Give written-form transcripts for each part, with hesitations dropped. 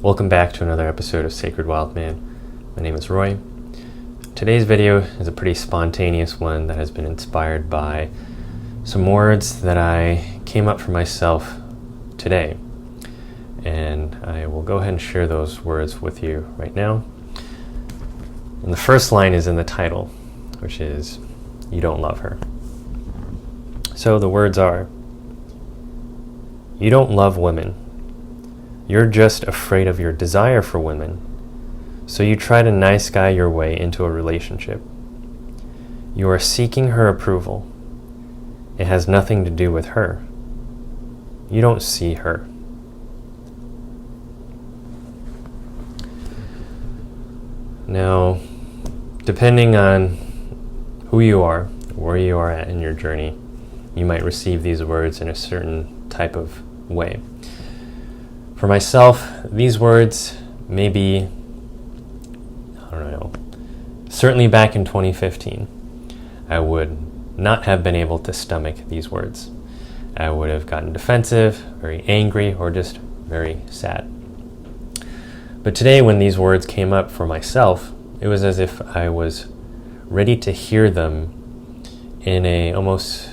Welcome back to another episode of Sacred Wild Man. My name is Roy. Today's video is a pretty spontaneous one that has been inspired by some words that I came up for myself today. And I will go ahead and share those words with you right now. And the first line is in the title, which is, "You don't love her." So the words are, "You don't love women. You're just afraid of your desire for women, so you try to nice guy your way into a relationship. You are seeking her approval. It has nothing to do with her. You don't see her." Now, depending on who you are, where you are at in your journey, you might receive these words in a certain type of way. For myself, these words maybe, certainly back in 2015, I would not have been able to stomach these words. I would have gotten defensive, very angry, or just very sad. But today, when these words came up for myself, it was as if I was ready to hear them in a almost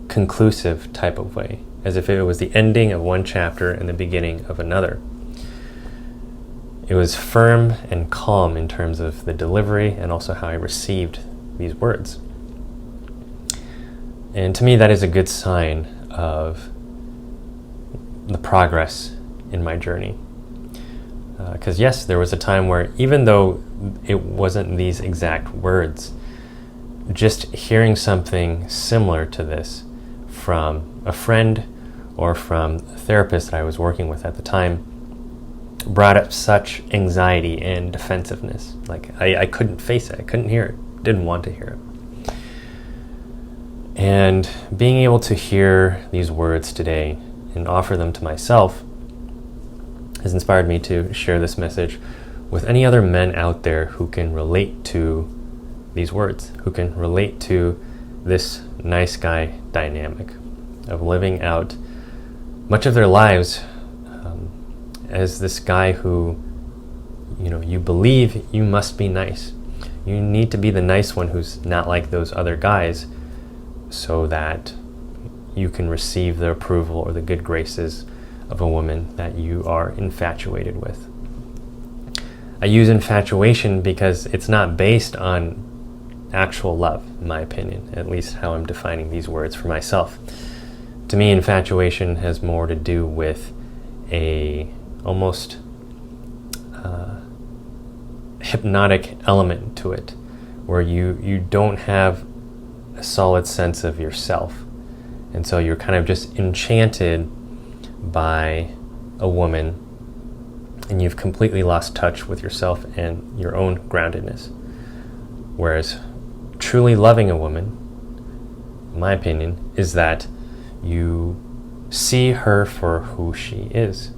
conclusive type of way, as if it was the ending of one chapter and the beginning of another. It was firm and calm in terms of the delivery and also how I received these words. And to me, that is a good sign of the progress in my journey. Because yes, there was a time where even though it wasn't these exact words, just hearing something similar to this from a friend or from a therapist that I was working with at the time brought up such anxiety and defensiveness. Like I couldn't face it. I couldn't hear it. Didn't want to hear it. And being able to hear these words today and offer them to myself has inspired me to share this message with any other men out there who can relate to these words, who can relate to this nice guy dynamic of living out much of their lives as this guy who, you believe you must be nice. You need to be the nice one who's not like those other guys so that you can receive the approval or the good graces of a woman that you are infatuated with. I use infatuation because it's not based on actual love, in my opinion, at least how I'm defining these words for myself. To me, infatuation has more to do with a almost hypnotic element to it, where you don't have a solid sense of yourself. And so you're kind of just enchanted by a woman, and you've completely lost touch with yourself and your own groundedness. Whereas truly loving a woman, in my opinion, is that you see her for who she is,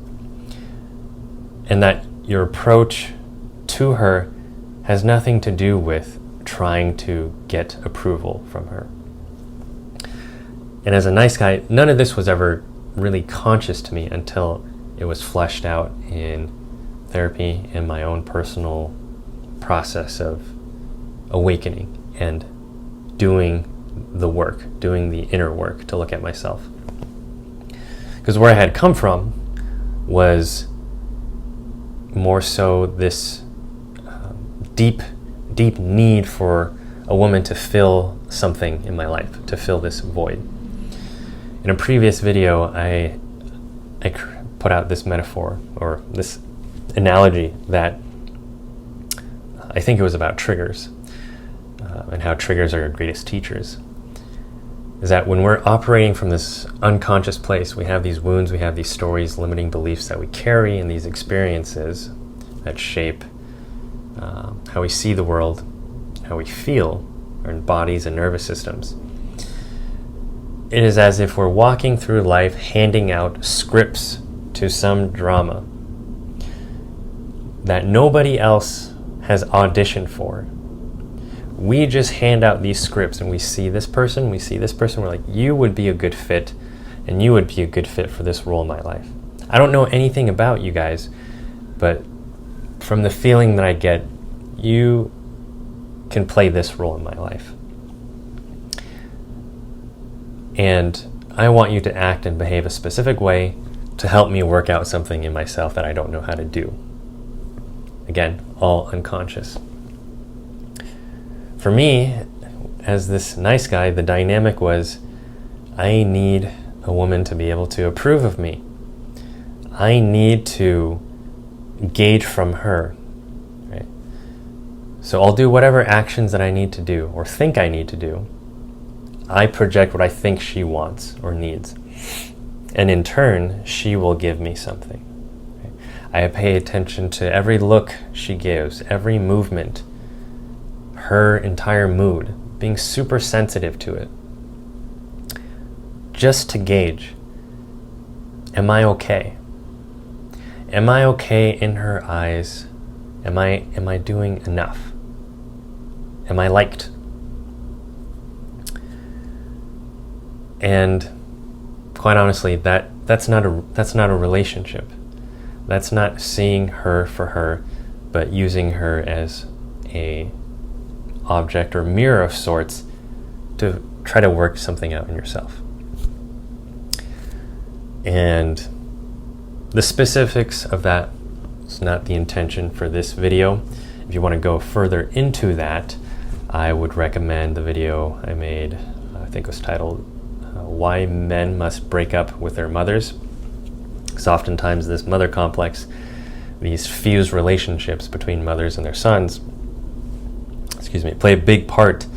and that your approach to her has nothing to do with trying to get approval from her. And as a nice guy, none of this was ever really conscious to me until it was fleshed out in therapy and my own personal process of awakening and doing the work, doing the inner work to look at myself. Because where I had come from was more so this deep need for a woman to fill something in my life, to fill this void. In a previous video, I put out this metaphor or this analogy that I think it was about triggers and how triggers are our greatest teachers. Is that when we're operating from this unconscious place, we have these wounds, we have these stories, limiting beliefs that we carry, and these experiences that shape how we see the world, how we feel, our bodies and nervous systems. It is as if we're walking through life handing out scripts to some drama that nobody else has auditioned for. We just hand out these scripts and we see this person, we're like, you would be a good fit, and you would be a good fit for this role in my life. I don't know anything about you guys. but from the feeling that I get, you can play this role in my life. And I want you to act and behave a specific way to help me work out something in myself that I don't know how to do. Again, all unconscious. For me, as this nice guy, the dynamic was, I need a woman to be able to approve of me. I need to gauge from her, right? So I'll do whatever actions that I need to do or think I need to do. I project what I think she wants or needs. And in turn, she will give me something. Right? I pay attention to every look she gives, every movement, her entire mood, being super sensitive to it. Just to gauge, am I okay? Am I okay in her eyes? Am I doing enough? Am I liked? And quite honestly, that's not a relationship. That's not seeing her for her, but using her as a object or mirror of sorts to try to work something out in yourself. And the specifics of that is not the intention for this video. If you want to go further into that, I would recommend the video I made, I think it was titled, Why Men Must Break Up with Their Mothers. Because oftentimes this mother complex, these fused relationships between mothers and their sons, play a big part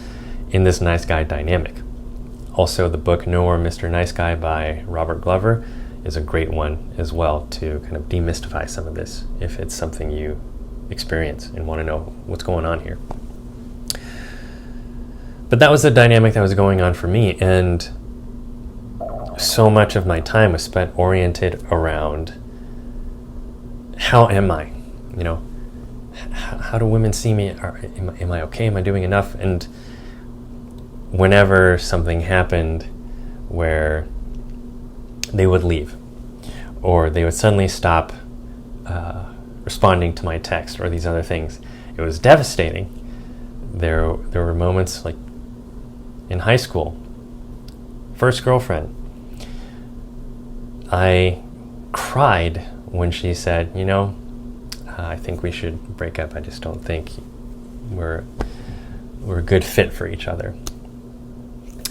in this nice guy dynamic. Also, the book No More Mr. Nice Guy by Robert Glover is a great one as well to kind of demystify some of this if it's something you experience and want to know what's going on here. But that was the dynamic that was going on for me, and so much of my time was spent oriented around how am I? You know, how do women see me? Am I okay? Am I doing enough? And whenever something happened where they would leave, or they would suddenly stop responding to my text or these other things, it was devastating. There were moments like in high school, first girlfriend, I cried when she said, you know, I think we should break up. I just don't think we're a good fit for each other.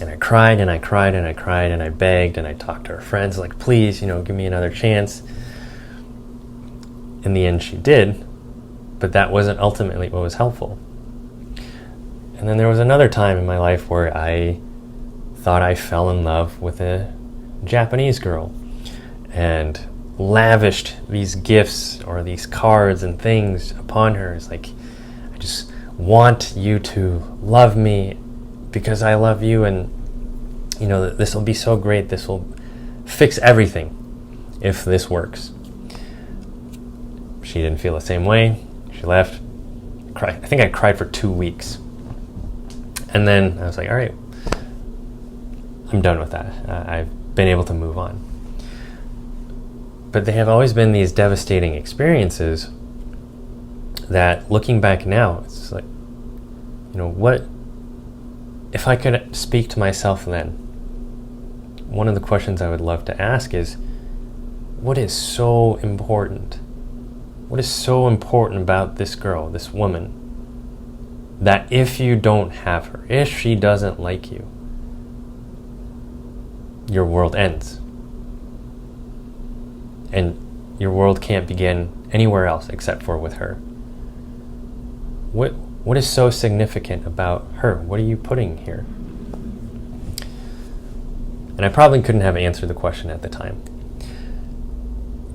And I cried and I cried and I cried and I begged and I talked to her friends like, please, give me another chance. In the end, she did, but that wasn't ultimately what was helpful. And then there was another time in my life where I thought I fell in love with a Japanese girl and lavished these gifts or these cards and things upon her. It's like, I just want you to love me because I love you, and this will be so great. This will fix everything if this works. She didn't feel the same way. She left. I think I cried for 2 weeks. And then I was like, all right, I'm done with that. I've been able to move on. But they have always been these devastating experiences that, looking back now, it's like, what if I could speak to myself then? One of the questions I would love to ask is, what is so important? What is so important about this girl, this woman, that if you don't have her, if she doesn't like you, your world ends? And your world can't begin anywhere else except for with her. What is so significant about her? What are you putting here? And I probably couldn't have answered the question at the time.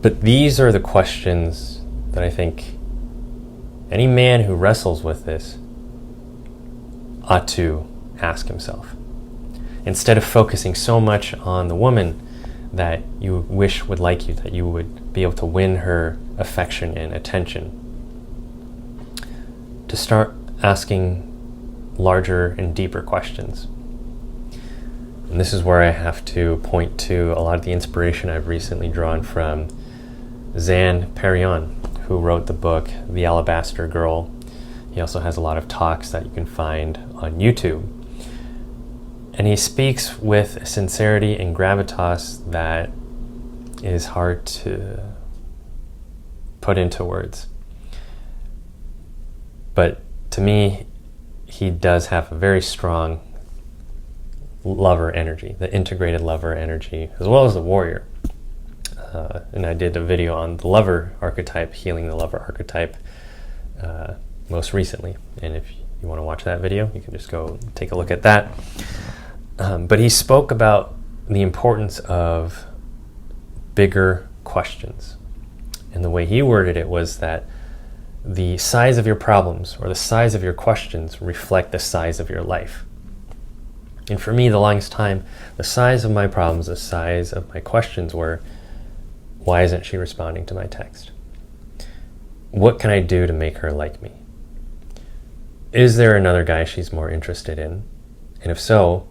But these are the questions that I think any man who wrestles with this ought to ask himself. Instead of focusing so much on the woman that you wish would like you, that you would be able to win her affection and attention, to start asking larger and deeper questions. And this is where I have to point to a lot of the inspiration I've recently drawn from Zan Perrion, who wrote the book The Alabaster Girl. He also has a lot of talks that you can find on YouTube. And he speaks with sincerity and gravitas that is hard to put into words. But to me, he does have a very strong lover energy, the integrated lover energy, as well as the warrior. And I did a video on the lover archetype, healing the lover archetype, most recently. And if you want to watch that video, you can just go take a look at that. But he spoke about the importance of bigger questions. And the way he worded it was that the size of your problems or the size of your questions reflect the size of your life. And for me, the longest time, the size of my problems, the size of my questions were, why isn't she responding to my text? What can I do to make her like me? Is there another guy she's more interested in? And if so,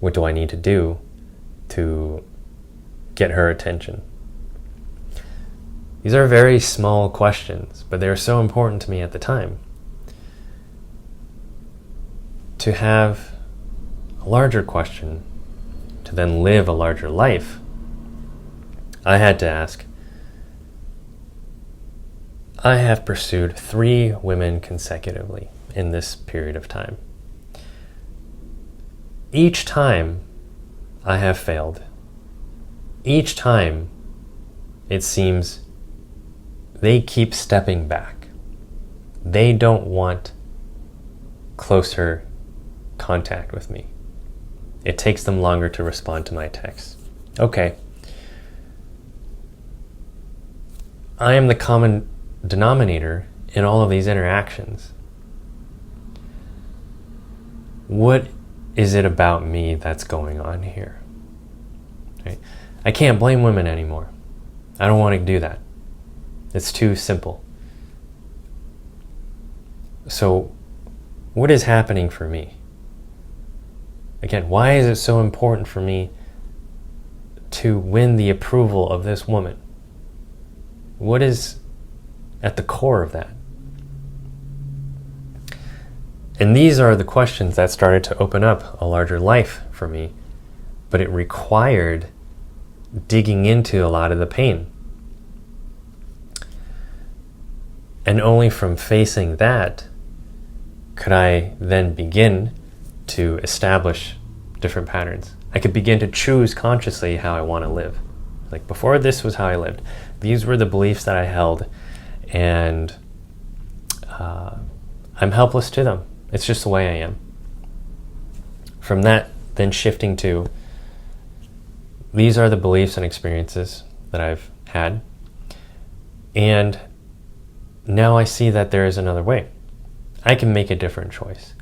what do I need to do to get her attention? These are very small questions, but they're so important to me at the time. To have a larger question, to then live a larger life, I had to ask, I have pursued 3 women consecutively in this period of time. Each time I have failed. Each time it seems they keep stepping back. They don't want closer contact with me. It takes them longer to respond to my texts. Okay. I am the common denominator in all of these interactions. What is it about me that's going on here? Right? I can't blame women anymore. I don't want to do that. It's too simple. So, what is happening for me? Again, why is it so important for me to win the approval of this woman? What is at the core of that? And these are the questions that started to open up a larger life for me, but it required digging into a lot of the pain. And only from facing that could I then begin to establish different patterns. I could begin to choose consciously how I want to live. Like before, this was how I lived. These were the beliefs that I held, and I'm helpless to them. It's just the way I am. From that, then shifting to, these are the beliefs and experiences that I've had, and now I see that there is another way. I can make a different choice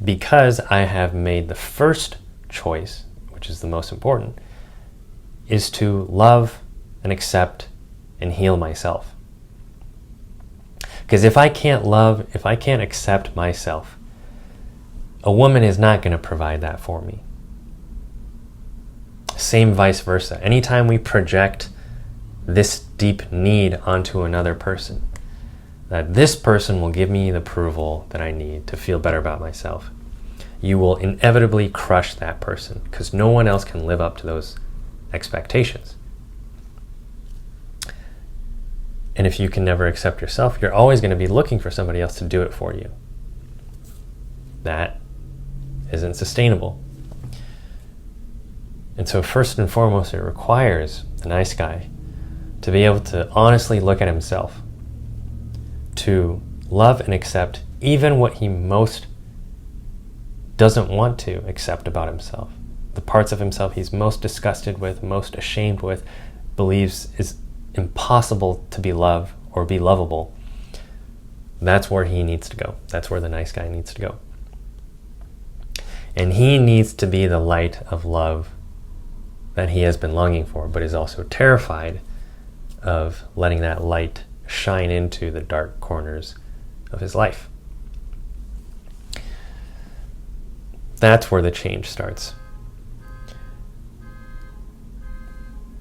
because I have made the first choice, which is the most important, is to love and accept and heal myself. Because if I can't love, if I can't accept myself, a woman is not going to provide that for me. Same vice versa. Anytime we project this deep need onto another person, that this person will give me the approval that I need to feel better about myself, you will inevitably crush that person because no one else can live up to those expectations. And if you can never accept yourself, you're always going to be looking for somebody else to do it for you. That isn't sustainable. And so first and foremost, it requires the nice guy to be able to honestly look at himself, to love and accept even what he most doesn't want to accept about himself. The parts of himself he's most disgusted with, most ashamed with, believes is impossible to be loved or be lovable. That's where he needs to go. That's where the nice guy needs to go. And he needs to be the light of love that he has been longing for, but is also terrified of letting that light shine into the dark corners of his life. That's where the change starts.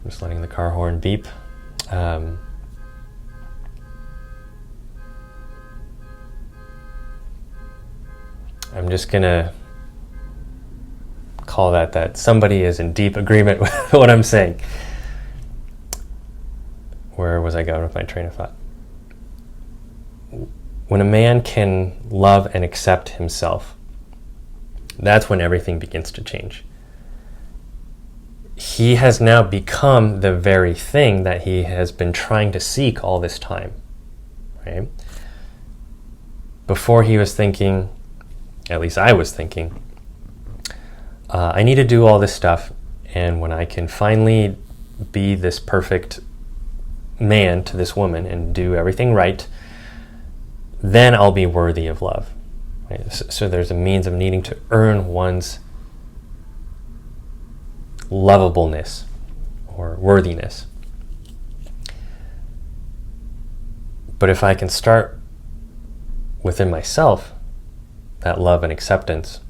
I'm just letting the car horn beep. I'm just going to call that somebody is in deep agreement with what I'm saying. Where was I going with my train of thought? When a man can love and accept himself, that's when everything begins to change. He has now become the very thing that he has been trying to seek all this time, right? Before he was thinking, at least I was thinking, I need to do all this stuff, and when I can finally be this perfect man to this woman and do everything right, then I'll be worthy of love. Right? So there's a means of needing to earn one's lovableness or worthiness. But if I can start within myself, that love and acceptance,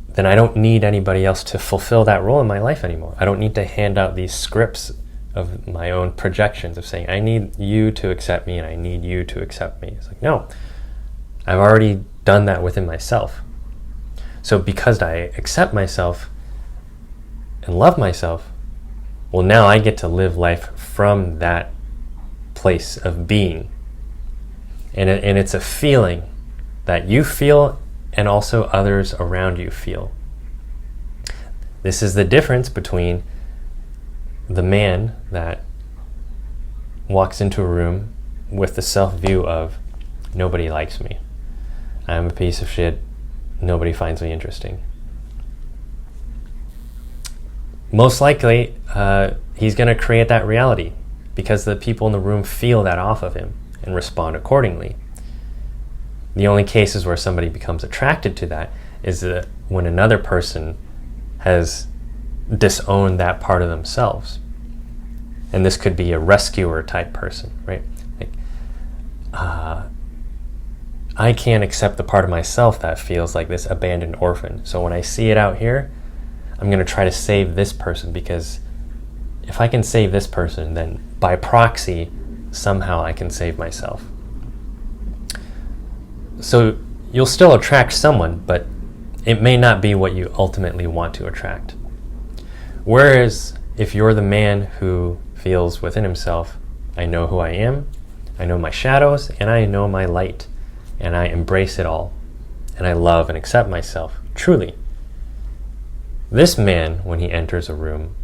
then I don't need anybody else to fulfill that role in my life anymore. I don't need to hand out these scripts of my own projections of saying, I need you to accept me and I need you to accept me. It's like, no, I've already done that within myself. So because I accept myself and love myself, well, now I get to live life from that place of being. And it's a feeling that you feel and also others around you feel. This is the difference between the man that walks into a room with the self-view of, nobody likes me, I'm a piece of shit, nobody finds me interesting. Most likely, he's going to create that reality because the people in the room feel that off of him and respond accordingly. The only cases where somebody becomes attracted to that is that when another person has disowned that part of themselves. And this could be a rescuer type person, right? Like, I can't accept the part of myself that feels like this abandoned orphan. So when I see it out here, I'm going to try to save this person, because if I can save this person, then by proxy, somehow I can save myself. So you'll still attract someone, but it may not be what you ultimately want to attract. Whereas if you're the man who feels within himself, I know who I am, I know my shadows, and I know my light, and I embrace it all, and I love and accept myself, truly. This man, when he enters a room,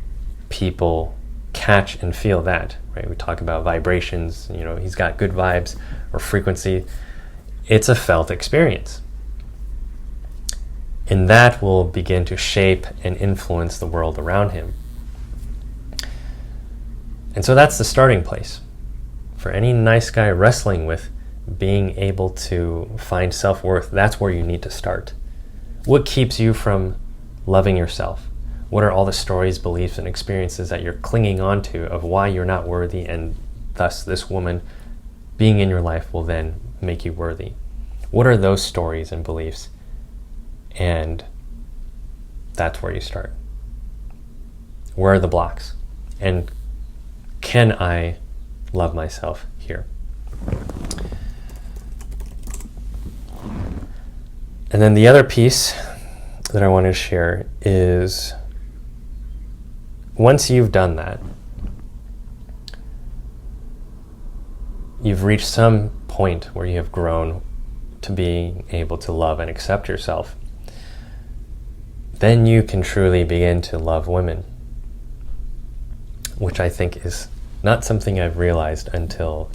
people catch and feel that, right? We talk about vibrations, he's got good vibes or frequency. It's a felt experience. And that will begin to shape and influence the world around him. And so that's the starting place. For any nice guy wrestling with being able to find self-worth, that's where you need to start. What keeps you from loving yourself? What are all the stories, beliefs, and experiences that you're clinging on to of why you're not worthy, and thus this woman being in your life will then make you worthy? What are those stories and beliefs? And that's where you start. Where are the blocks? And can I love myself here? And then the other piece that I want to share is, once you've done that, you've reached some point where you have grown to being able to love and accept yourself, then you can truly begin to love women, which I think is not something I've realized until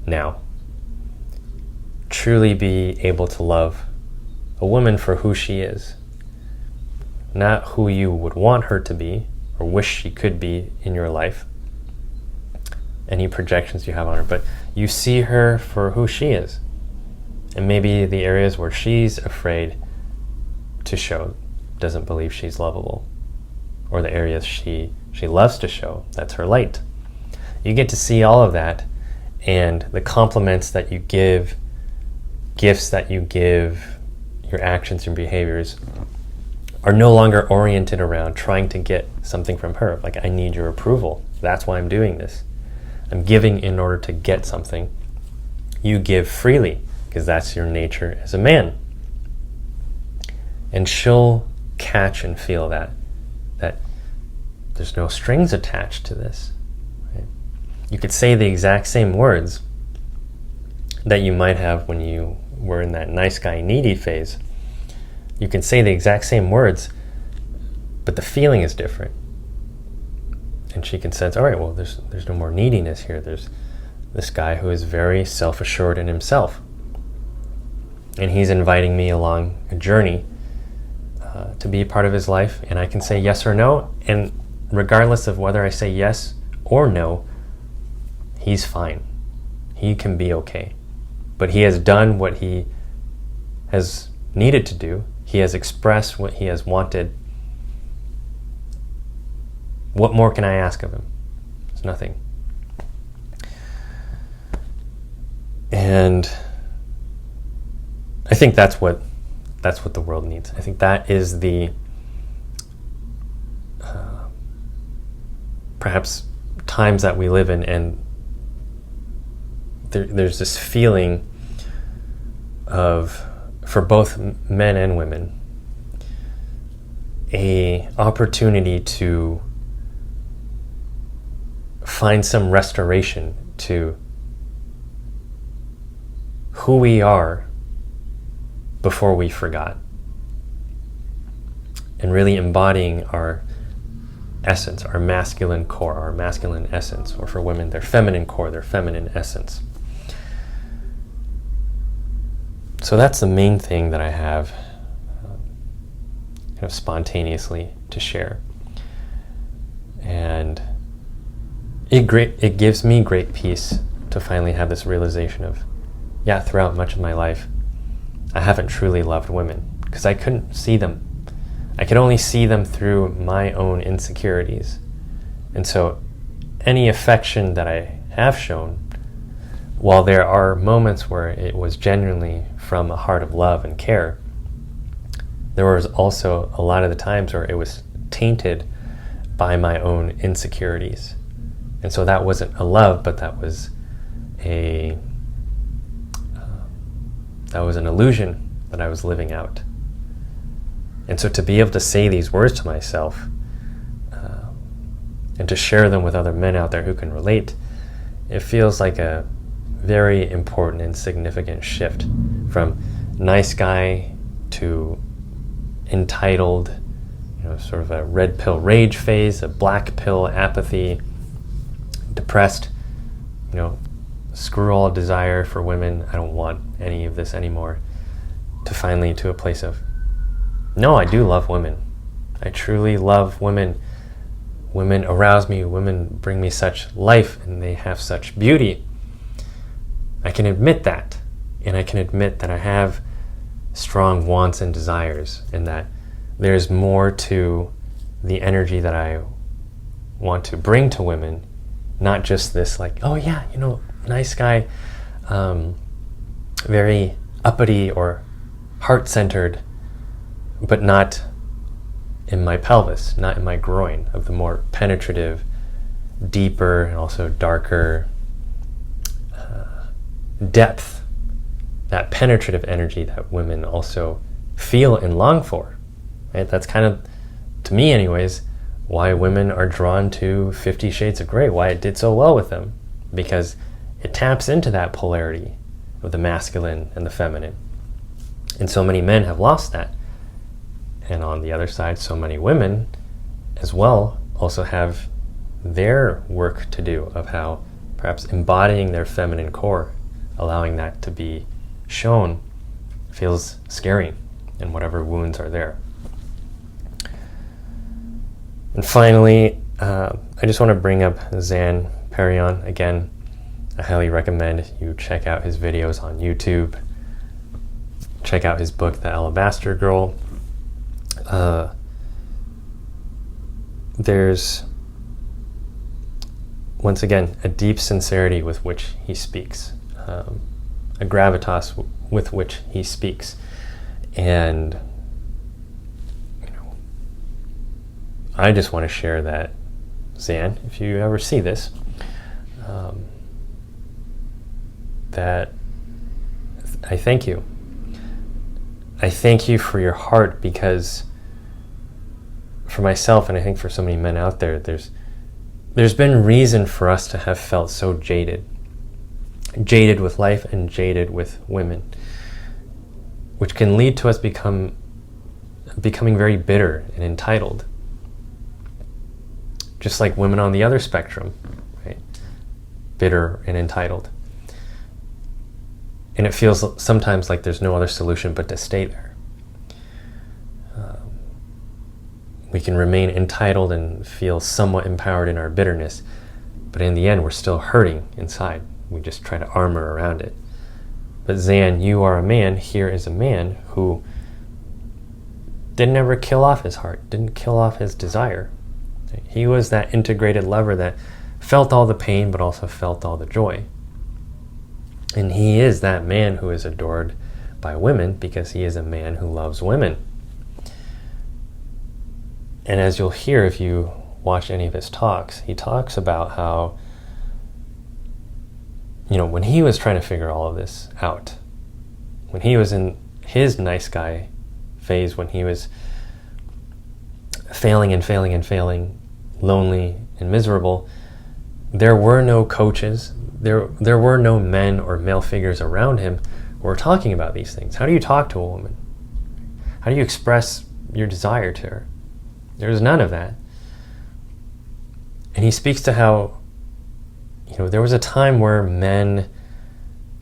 now. Truly be able to love a woman for who she is, not who you would want her to be or wish she could be in your life, any projections you have on her, but you see her for who she is. And maybe the areas where she's afraid to show, doesn't believe she's lovable, or the areas she loves to show, that's her light. You get to see all of that, and the compliments that you give, gifts that you give, your actions and behaviors are no longer oriented around trying to get something from her. Like, I need your approval. That's why I'm doing this. I'm giving in order to get something. You give freely because that's your nature as a man. And she'll catch and feel that there's no strings attached to this. Right? You could say the exact same words that you might have when you were in that nice guy needy phase. You can say the exact same words, but the feeling is different. And she can sense, all right, well, there's no more neediness here. There's this guy who is very self-assured in himself. And he's inviting me along a journey to be a part of his life. And I can say yes or no. And regardless of whether I say yes or no, he's fine. He can be okay. But he has done what he has needed to do. He has expressed what he has wanted. What more can I ask of him? There's nothing. And I think that's what the world needs. I think that is the perhaps times that we live in, and there's this feeling of, for both men and women, a opportunity to find some restoration to who we are before we forgot, and really embodying our essence, our masculine core, our masculine essence, or for women, their feminine core, their feminine essence. So that's the main thing that I have kind of spontaneously to share. And it gives me great peace to finally have this realization of, yeah, throughout much of my life, I haven't truly loved women because I couldn't see them. I could only see them through my own insecurities. And so any affection that I have shown, while there are moments where it was genuinely from a heart of love and care, there was also a lot of the times where it was tainted by my own insecurities. And so that wasn't a love, but that was an illusion that I was living out. And so to be able to say these words to myself and to share them with other men out there who can relate, it feels like a very important and significant shift from nice guy to entitled, sort of a red pill rage phase, a black pill apathy, depressed, screw all desire for women, I don't want any of this anymore, to finally to a place of, no, I do love women. I truly love women. Women arouse me. Women bring me such life, and they have such beauty. I can admit that. And I can admit that I have strong wants and desires, and that there's more to the energy that I want to bring to women, not just this like, oh yeah, nice guy, very uppity or heart-centered, but not in my pelvis, not in my groin, of the more penetrative, deeper, and also darker depth, that penetrative energy that women also feel and long for. Right? That's kind of, to me anyways, why women are drawn to 50 Shades of Grey, why it did so well with them, because it taps into that polarity of the masculine and the feminine. And so many men have lost that. And on the other side, so many women as well also have their work to do of how perhaps embodying their feminine core, allowing that to be shown, feels scary, and whatever wounds are there. And finally, I just want to bring up Zan Perrion. Again, I highly recommend you check out his videos on YouTube. Check out his book, The Alabaster Girl. There's, once again, a deep sincerity with which he speaks, a gravitas with which he speaks. And I just want to share that, Zan, if you ever see this, I thank you. I thank you for your heart, because for myself, and I think for so many men out there, there's been reason for us to have felt so jaded with life and jaded with women, which can lead to us becoming very bitter and entitled, just like women on the other spectrum, right? Bitter and entitled. And it feels sometimes like there's no other solution but to stay there. We can remain entitled and feel somewhat empowered in our bitterness, but in the end, we're still hurting inside. We just try to armor around it. But Zan, you are a man. Here is a man who didn't ever kill off his heart, didn't kill off his desire. He was that integrated lover that felt all the pain, but also felt all the joy. And he is that man who is adored by women because he is a man who loves women. And as you'll hear if you watch any of his talks, he talks about how, when he was trying to figure all of this out, when he was in his nice guy phase, when he was failing, lonely and miserable, there were no coaches, there were no men or male figures around him who were talking about these things. How do you talk to a woman? How do you express your desire to her? There's none of that. And he speaks to how, there was a time where men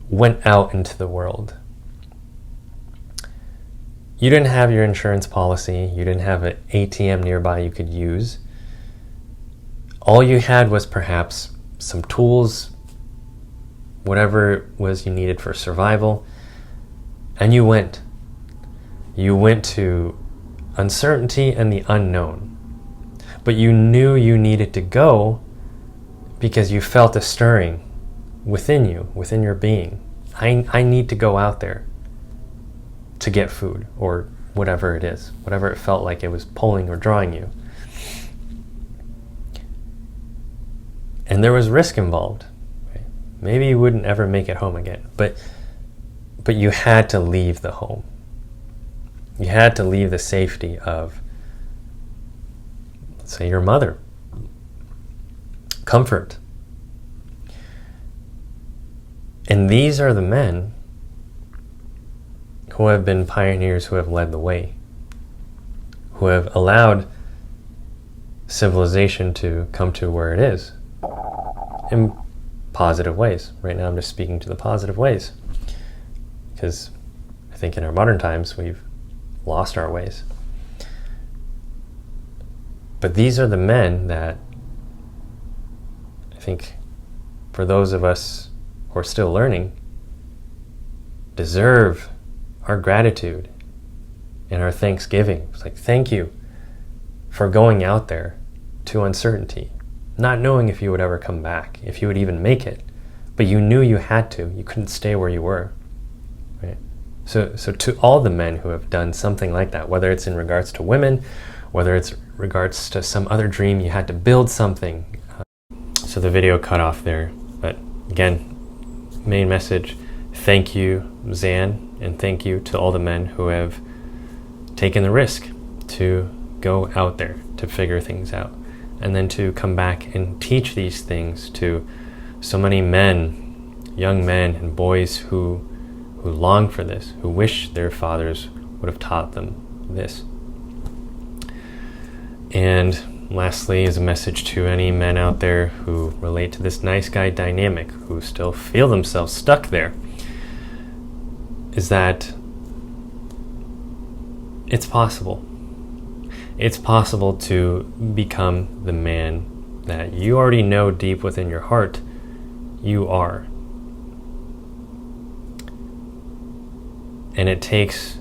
went out into the world. You didn't have your insurance policy. You didn't have an ATM nearby you could use. All you had was perhaps some tools, whatever it was you needed for survival, and you went. You went to uncertainty and the unknown. But you knew you needed to go because you felt a stirring within you, within your being. I need to go out there to get food, or whatever it is, whatever it felt like it was pulling or drawing you. And there was risk involved. Right? Maybe you wouldn't ever make it home again, but you had to leave the home. You had to leave the safety of, let's say, your mother. Comfort. And these are the men who have been pioneers, who have led the way, who have allowed civilization to come to where it is in positive ways. Right now I'm just speaking to the positive ways, because I think in our modern times we've lost our ways. But these are the men that I think, for those of us who are still learning, deserve our gratitude and our thanksgiving. It's like, thank you for going out there to uncertainty, not knowing if you would ever come back, if you would even make it, but you knew you had to. You couldn't stay where you were. Right? So to all the men who have done something like that, whether it's in regards to women, whether it's regards to some other dream, you had to build something. So the video cut off there, but again, main message, thank you, Zan, and thank you to all the men who have taken the risk to go out there to figure things out, and then to come back and teach these things to so many men, young men and boys who long for this, who wish their fathers would have taught them this. And lastly, is a message to any men out there who relate to this nice guy dynamic, who still feel themselves stuck there, is that it's possible. It's possible to become the man that you already know deep within your heart you are. And it takes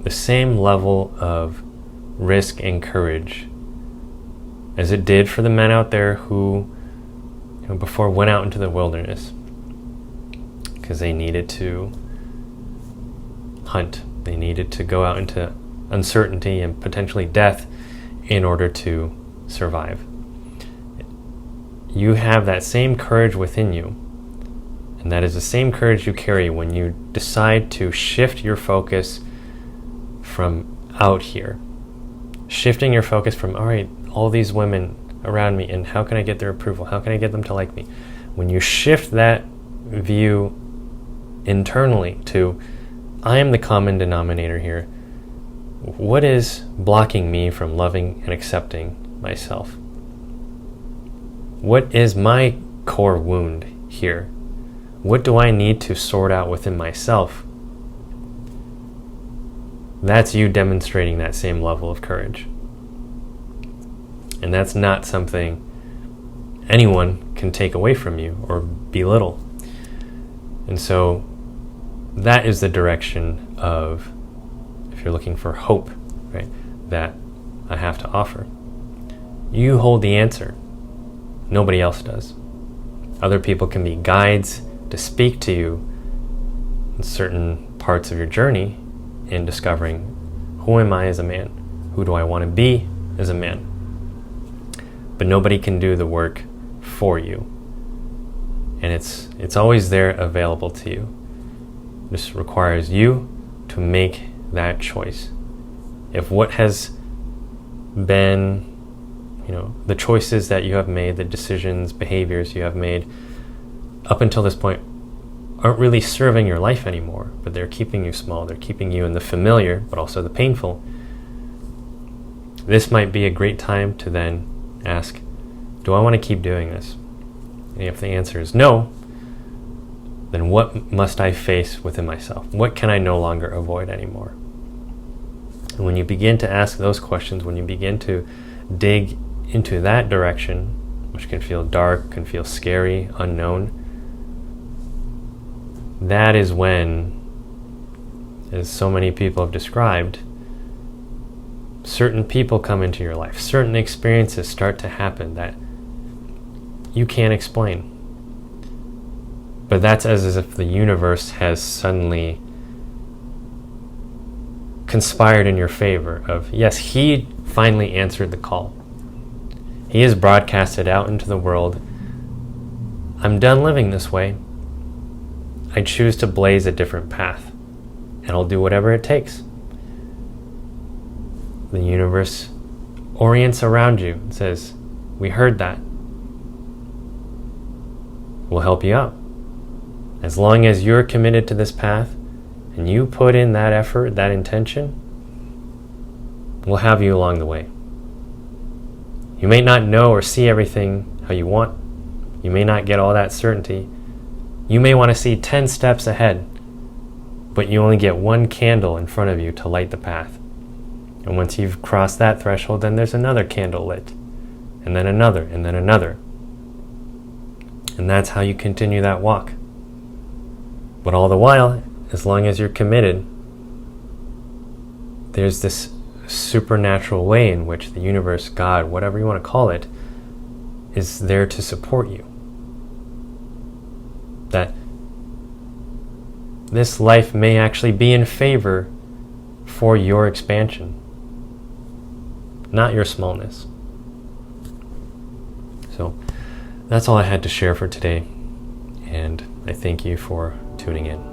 the same level of risk and courage as it did for the men out there who, before went out into the wilderness, because they needed to hunt. They needed to go out into uncertainty and potentially death in order to survive. You have that same courage within you And that is the same courage you carry when you decide to shift your focus from out here. Shifting your focus from, all right, all these women around me, and how can I get their approval? How can I get them to like me? When you shift that view internally to, I am the common denominator here. What is blocking me from loving and accepting myself? What is my core wound here? What do I need to sort out within myself? That's you demonstrating that same level of courage. And that's not something anyone can take away from you or belittle. And so that is the direction of, if you're looking for hope, right, that I have to offer. You hold the answer. Nobody else does. Other people can be guides to speak to you in certain parts of your journey in discovering, who am I as a man? Who do I want to be as a man? But nobody can do the work for you. And it's always there available to you. This requires you to make that choice. If what has been, the choices that you have made, the decisions, behaviors you have made up until this point aren't really serving your life anymore, but they're keeping you small, they're keeping you in the familiar, but also the painful, this might be a great time to then ask, do I want to keep doing this? And if the answer is no, then what must I face within myself? What can I no longer avoid anymore? And when you begin to ask those questions, when you begin to dig into that direction, which can feel dark, can feel scary, unknown, that is when, as so many people have described, certain people come into your life, certain experiences start to happen that you can't explain. But that's as if the universe has suddenly conspired in your favor of, yes, he finally answered the call. He has broadcasted out into the world, I'm done living this way. I choose to blaze a different path, and I'll do whatever it takes. The universe orients around you and says, we heard that. We'll help you out. As long as you're committed to this path and you put in that effort, that intention, we'll have you along the way. You may not know or see everything how you want. You may not get all that certainty. You may want to see 10 steps ahead, but you only get one candle in front of you to light the path. And once you've crossed that threshold, then there's another candle lit, and then another, and then another. And that's how you continue that walk. But all the while, as long as you're committed, there's this supernatural way in which the universe, God, whatever you want to call it, is there to support you. That this life may actually be in favor for your expansion, not your smallness. So that's all I had to share for today, and I thank you for tuning in.